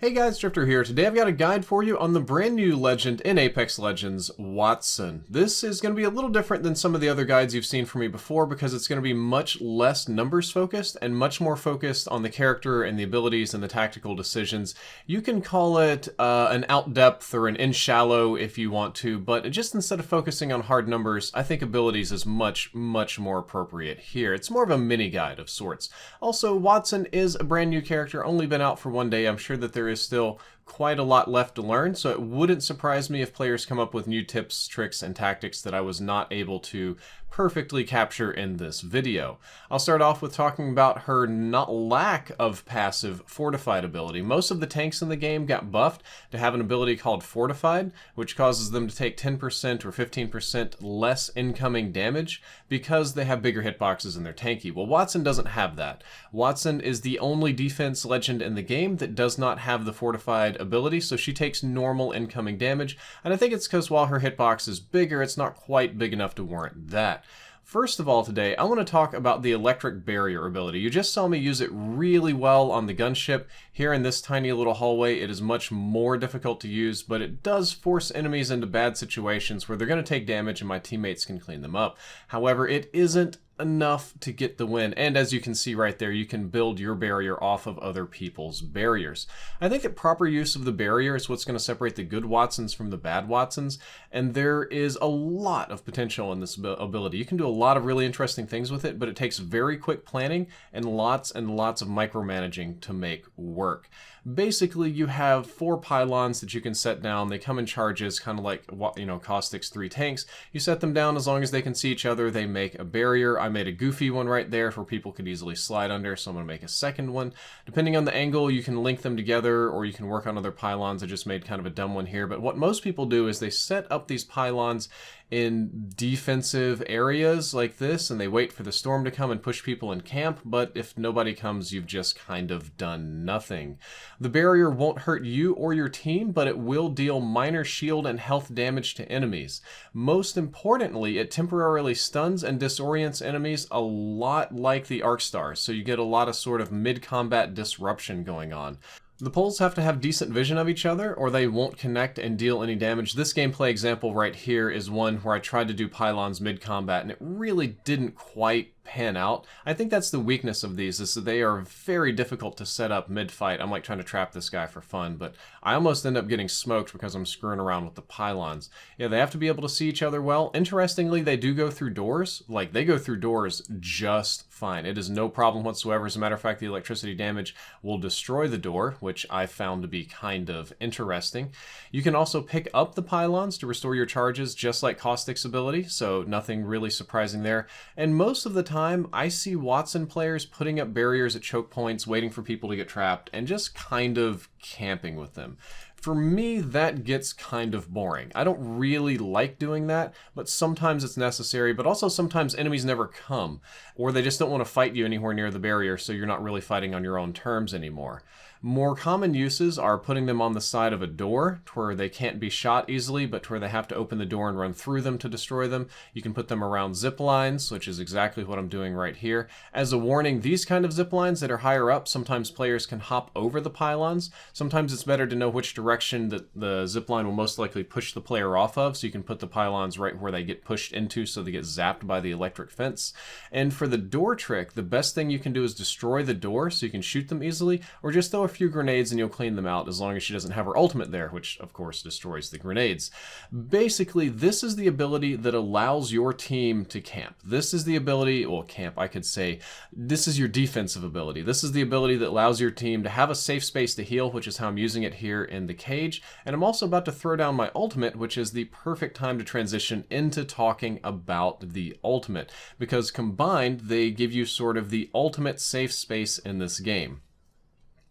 Hey guys, Drifter here. Today I've got a guide for you on the brand new legend in Apex Legends, Wattson. This is going to be a little different than some of the other guides you've seen from me before because it's going to be much less numbers focused and much more focused on the character and the abilities and the tactical decisions. You can call it an out depth or an in shallow if you want to, but just instead of focusing on hard numbers, I think abilities is much more appropriate here. It's more of a mini guide of sorts. Also, Wattson is a brand new character, only been out for one day. I'm sure that there is still quite a lot left to learn, so it wouldn't surprise me if players come up with new tips, tricks, and tactics that I was not able to perfectly capture in this video. I'll start off with talking about her lack of passive fortified ability. Most of the tanks in the game got buffed to have an ability called fortified, which causes them to take 10% or 15% less incoming damage because they have bigger hitboxes in their tanky. Well, Wattson doesn't have that. Wattson is the only defense legend in the game that does not have the fortified ability, so she takes normal incoming damage, and I think it's because while her hitbox is bigger, it's not quite big enough to warrant that. First of all today, I want to talk about the electric barrier ability. You just saw me use it really well on the gunship. Here in this tiny little hallway, it is much more difficult to use, but it does force enemies into bad situations where they're going to take damage and my teammates can clean them up. However, it isn't enough to get the win, and as you can see right there, you can build your barrier off of other people's barriers. I think that proper use of the barrier is what's going to separate the good Wattsons from the bad Wattsons, and there is a lot of potential in this ability. You can do a lot of really interesting things with it, but it takes very quick planning and lots of micromanaging to make work. Basically, you have 4 pylons that you can set down. They come in charges, kind of like, you know, Caustic's 3 tanks. You set them down as long as they can see each other. They make a barrier. I made a goofy one right there where people could easily slide under, so I'm going to make a second one. Depending on the angle, you can link them together, or you can work on other pylons. I just made kind of a dumb one here, but what most people do is they set up these pylons in defensive areas like this, and they wait for the storm to come and push people in camp, but if nobody comes, you've just kind of done nothing. The barrier won't hurt you or your team, but it will deal minor shield and health damage to enemies. Most importantly, it temporarily stuns and disorients enemies a lot like the arc stars, so you get a lot of sort of mid-combat disruption going on. The poles have to have decent vision of each other or they won't connect and deal any damage. This gameplay example right here is one where I tried to do pylons mid-combat and it really didn't quite pan out. I think that's the weakness of these, is that they are very difficult to set up mid-fight. I'm like trying to trap this guy for fun, but I almost end up getting smoked because I'm screwing around with the pylons. Yeah, they have to be able to see each other well. Interestingly, they do go through doors. Like, they go through doors just fine. It is no problem whatsoever. As a matter of fact, the electricity damage will destroy the door, which I found to be kind of interesting. You can also pick up the pylons to restore your charges, just like Caustic's ability, so nothing really surprising there. And most of the time, I see Wattson players putting up barriers at choke points, waiting for people to get trapped, and just kind of camping with them. For me, that gets kind of boring. I don't really like doing that, but sometimes it's necessary, but also sometimes enemies never come, or they just don't want to fight you anywhere near the barrier, so you're not really fighting on your own terms anymore. More common uses are putting them on the side of a door to where they can't be shot easily, but to where they have to open the door and run through them to destroy them. You can put them around zip lines, which is exactly what I'm doing right here. As a warning, these kind of zip lines that are higher up, sometimes players can hop over the pylons. Sometimes it's better to know which direction that the zip line will most likely push the player off of, so you can put the pylons right where they get pushed into so they get zapped by the electric fence. And for the door trick, the best thing you can do is destroy the door so you can shoot them easily, or just throw a few grenades and you'll clean them out, as long as she doesn't have her ultimate there, which of course destroys the grenades. Basically, this is the ability that allows your team to camp. This is the ability, well, camp, I could say, this is your defensive ability. This is the ability that allows your team to have a safe space to heal, which is how I'm using it here in the cage. And I'm also about to throw down my ultimate, which is the perfect time to transition into talking about the ultimate, because combined, they give you sort of the ultimate safe space in this game.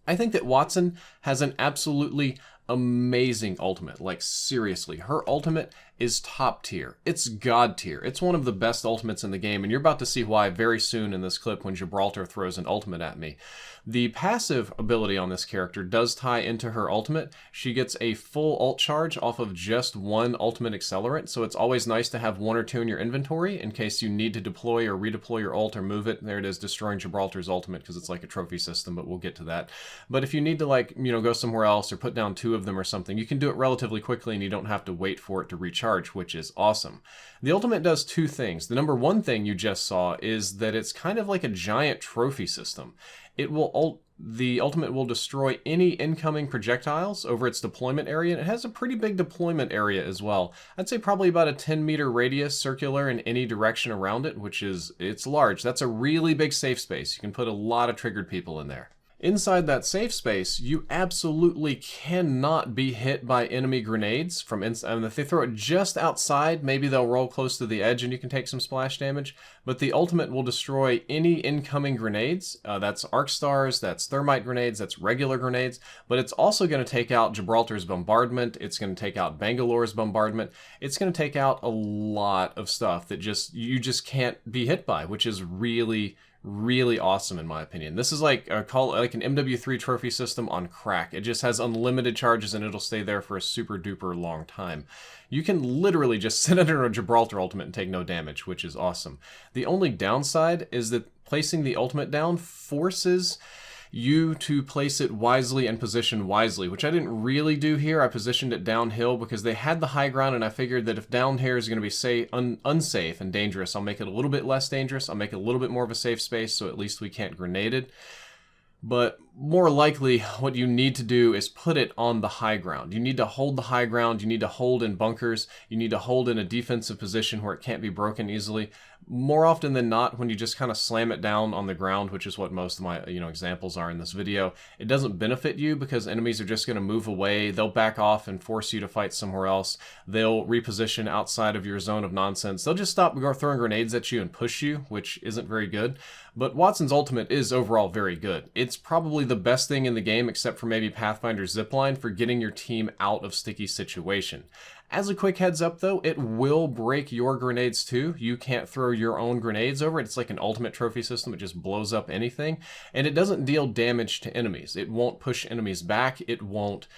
I think that Wattson has an absolutely amazing ultimate. Like, seriously, her ultimate is top tier. It's god tier. It's one of the best ultimates in the game, and you're about to see why very soon in this clip when Gibraltar throws an ultimate at me. The passive ability on this character does tie into her ultimate. She gets a full ult charge off of just one ultimate accelerant, so it's always nice to have one or two in your inventory in case you need to deploy or redeploy your ult or move it. There it is, destroying Gibraltar's ultimate, because it's like a trophy system, but we'll get to that. But if you need to, like, you know, go somewhere else or put down two of them or something, you can do it relatively quickly and you don't have to wait for it to recharge, which is awesome. The ultimate does two things. The number one thing you just saw is that it's kind of like a giant trophy system. The ultimate will destroy any incoming projectiles over its deployment area, and it has a pretty big deployment area as well. I'd say probably about a 10-meter radius circular in any direction around it, it's large. That's a really big safe space. You can put a lot of triggered people in there. Inside that safe space, you absolutely cannot be hit by enemy grenades from inside. I mean, if they throw it just outside, maybe they'll roll close to the edge and you can take some splash damage. But the ultimate will destroy any incoming grenades. That's arc stars, that's thermite grenades, that's regular grenades. But it's also going to take out Gibraltar's bombardment. It's going to take out Bangalore's bombardment. It's going to take out a lot of stuff that you just can't be hit by, which is really awesome in my opinion. This is like an MW3 trophy system on crack. It just has unlimited charges and it'll stay there for a super duper long time. You can literally just sit under a Gibraltar ultimate and take no damage, which is awesome. The only downside is that placing the ultimate down forces you to place it wisely and position wisely, which I didn't really do here. I positioned it downhill because they had the high ground, and I figured that if down here is going to be unsafe and dangerous, I'll make it a little bit less dangerous. I'll make it a little bit more of a safe space, so at least we can't grenade it. But more likely, what you need to do is put it on the high ground. You need to hold the high ground. You need to hold in bunkers. You need to hold in a defensive position where it can't be broken easily. More often than not, when you just kind of slam it down on the ground, which is what most of my examples are in this video, it doesn't benefit you because enemies are just going to move away. They'll back off and force you to fight somewhere else. They'll reposition outside of your zone of nonsense. They'll just stop throwing grenades at you and push you, which isn't very good. But Wattson's ultimate is overall very good. It's probably the best thing in the game, except for maybe Pathfinder's zipline, for getting your team out of sticky situation. As a quick heads up though, it will break your grenades too. You can't throw your own grenades over it. It's like an ultimate trophy system. It just blows up anything. And it doesn't deal damage to enemies. It won't push enemies back. It won't,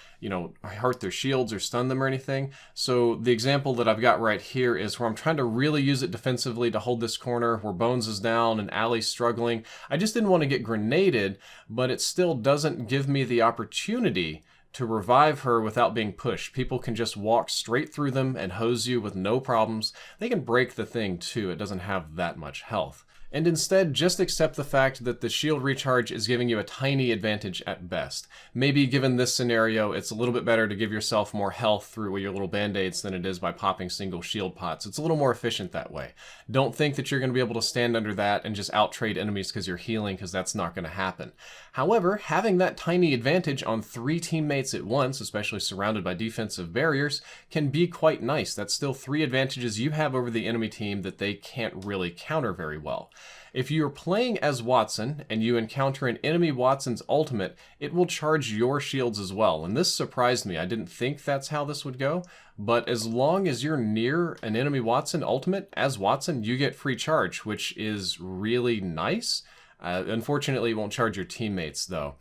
hurt their shields or stun them or anything. So the example that I've got right here is where I'm trying to really use it defensively to hold this corner where Bones is down and Allie's struggling. I just didn't want to get grenaded, but it still doesn't give me the opportunity to revive her without being pushed. People can just walk straight through them and hose you with no problems. They can break the thing too. It doesn't have that much health. And instead, just accept the fact that the shield recharge is giving you a tiny advantage at best. Maybe given this scenario, it's a little bit better to give yourself more health through your little band-aids than it is by popping single shield pots. It's a little more efficient that way. Don't think that you're going to be able to stand under that and just out-trade enemies because you're healing, because that's not going to happen. However, having that tiny advantage on 3 teammates at once, especially surrounded by defensive barriers, can be quite nice. That's still 3 advantages you have over the enemy team that they can't really counter very well. If you're playing as Wattson and you encounter an enemy Wattson's ultimate, it will charge your shields as well. And this surprised me. I didn't think that's how this would go. But as long as you're near an enemy Wattson ultimate, as Wattson, you get free charge, which is really nice. Unfortunately, it won't charge your teammates, though.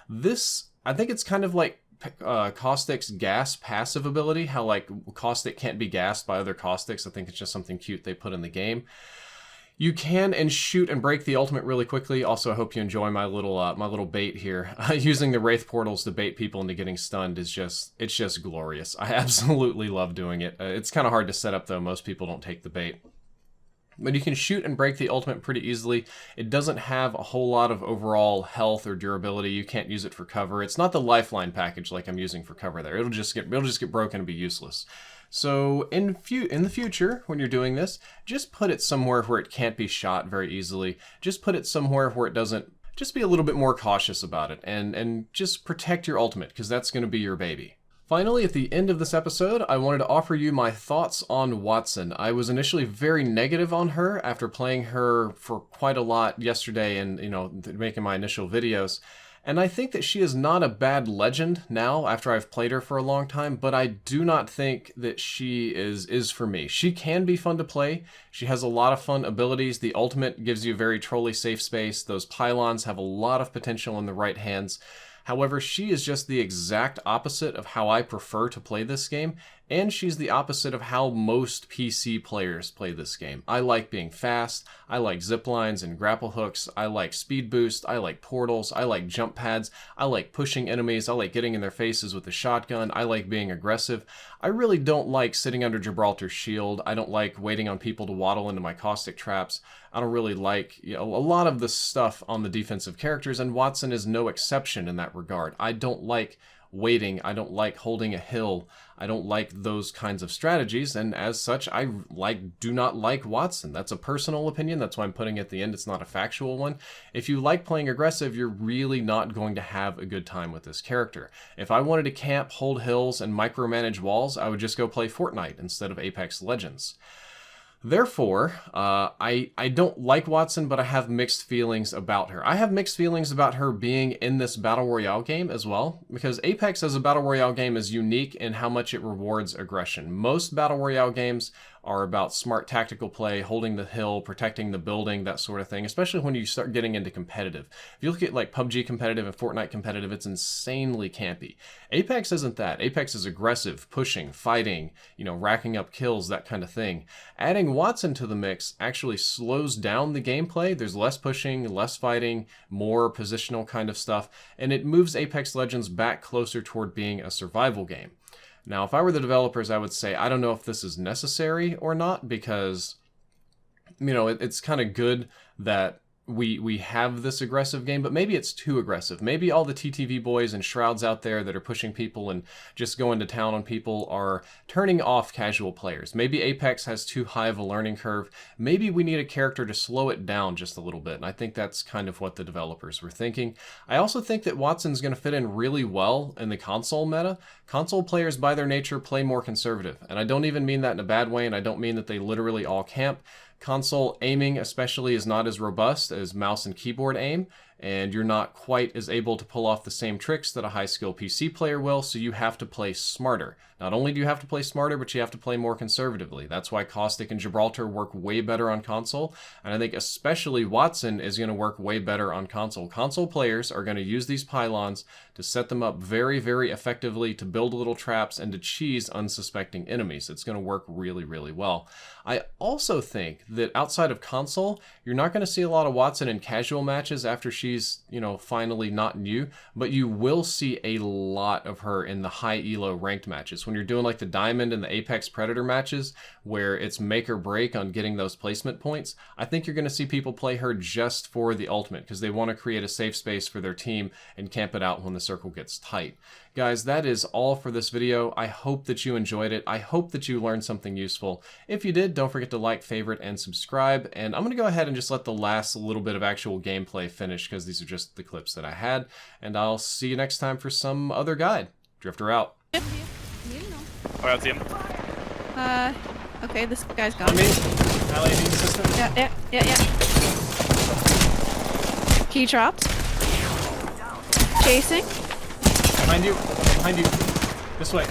This, I think it's kind of like Caustic's gas passive ability, how like Caustic can't be gassed by other Caustics. I think it's just something cute they put in the game. You can and shoot and break the ultimate really quickly. Also, I hope you enjoy my little bait here. Using the Wraith portals to bait people into getting stunned is it's just glorious. I absolutely love doing it. It's kind of hard to set up though. Most people don't take the bait. But you can shoot and break the ultimate pretty easily. It doesn't have a whole lot of overall health or durability. You can't use it for cover. It's not the lifeline package like I'm using for cover there. It'll just get broken and be useless. So in the future, when you're doing this, just put it somewhere where it can't be shot very easily. Just put it somewhere where it doesn't. Just be a little bit more cautious about it and just protect your ultimate, because that's going to be your baby. Finally, at the end of this episode, I wanted to offer you my thoughts on Wattson. I was initially very negative on her after playing her for quite a lot yesterday and, making my initial videos. And I think that she is not a bad legend now after I've played her for a long time, but I do not think that she is for me. She can be fun to play. She has a lot of fun abilities. The ultimate gives you a very trolly safe space. Those pylons have a lot of potential in the right hands. However, she is just the exact opposite of how I prefer to play this game, and she's the opposite of how most PC players play this game. I like being fast, I like zip lines and grapple hooks, I like speed boost, I like portals, I like jump pads, I like pushing enemies, I like getting in their faces with a shotgun, I like being aggressive. I really don't like sitting under Gibraltar's shield, I don't like waiting on people to waddle into my caustic traps, I don't really like a lot of the stuff on the defensive characters, and Wattson is no exception in that regard. I don't like waiting, I don't like holding a hill, I don't like those kinds of strategies, and as such, I do not like Wattson. That's a personal opinion, that's why I'm putting it at the end, it's not a factual one. If you like playing aggressive, you're really not going to have a good time with this character. If I wanted to camp, hold hills, and micromanage walls, I would just go play Fortnite instead of Apex Legends. Therefore, I don't like Wattson, but I have mixed feelings about her. I have mixed feelings about her being in this Battle Royale game as well, because Apex as a Battle Royale game is unique in how much it rewards aggression. Most Battle Royale games are about smart tactical play, holding the hill, protecting the building, that sort of thing, especially when you start getting into competitive. If you look at like PUBG competitive and Fortnite competitive, it's insanely campy. Apex isn't that. Apex is aggressive, pushing, fighting, racking up kills, that kind of thing. Adding Wattson to the mix actually slows down the gameplay. There's less pushing, less fighting, more positional kind of stuff, and it moves Apex Legends back closer toward being a survival game. Now, if I were the developers, I would say, I don't know if this is necessary or not, because, it's kind of good that we have this aggressive game, but maybe it's too aggressive. Maybe all the TTV boys and shrouds out there that are pushing people and just going to town on people are turning off casual players. Maybe Apex has too high of a learning curve. Maybe we need a character to slow it down just a little bit, and I think that's kind of what the developers were thinking. I also think that Wattson's going to fit in really well in the console meta. Console players, by their nature, play more conservative, and I don't even mean that in a bad way, and I don't mean that they literally all camp. Console aiming especially is not as robust as mouse and keyboard aim, and you're not quite as able to pull off the same tricks that a high-skill PC player will, so you have to play smarter. Not only do you have to play smarter, but you have to play more conservatively. That's why Caustic and Gibraltar work way better on console, and I think especially Wattson is going to work way better on console. Console players are going to use these pylons to set them up very, very effectively, to build little traps, and to cheese unsuspecting enemies. It's going to work really, really well. I also think that outside of console, you're not going to see a lot of Wattson in casual matches after she's, finally not new, but you will see a lot of her in the high elo ranked matches. When you're doing like the Diamond and the Apex Predator matches, where it's make or break on getting those placement points, I think you're going to see people play her just for the ultimate, because they want to create a safe space for their team and camp it out when the circle gets tight. Guys, that is all for this video. I hope that you enjoyed it. I hope that you learned something useful. If you did, don't forget to like, favorite, and subscribe. And I'm going to go ahead and just let the last little bit of actual gameplay finish, because these are just the clips that I had. And I'll see you next time for some other guide. Drifter out. Oh, I see him. Okay, this guy's gone. On me. LAV system. Yeah. He dropped. Chasing. Behind you. Behind you. This way.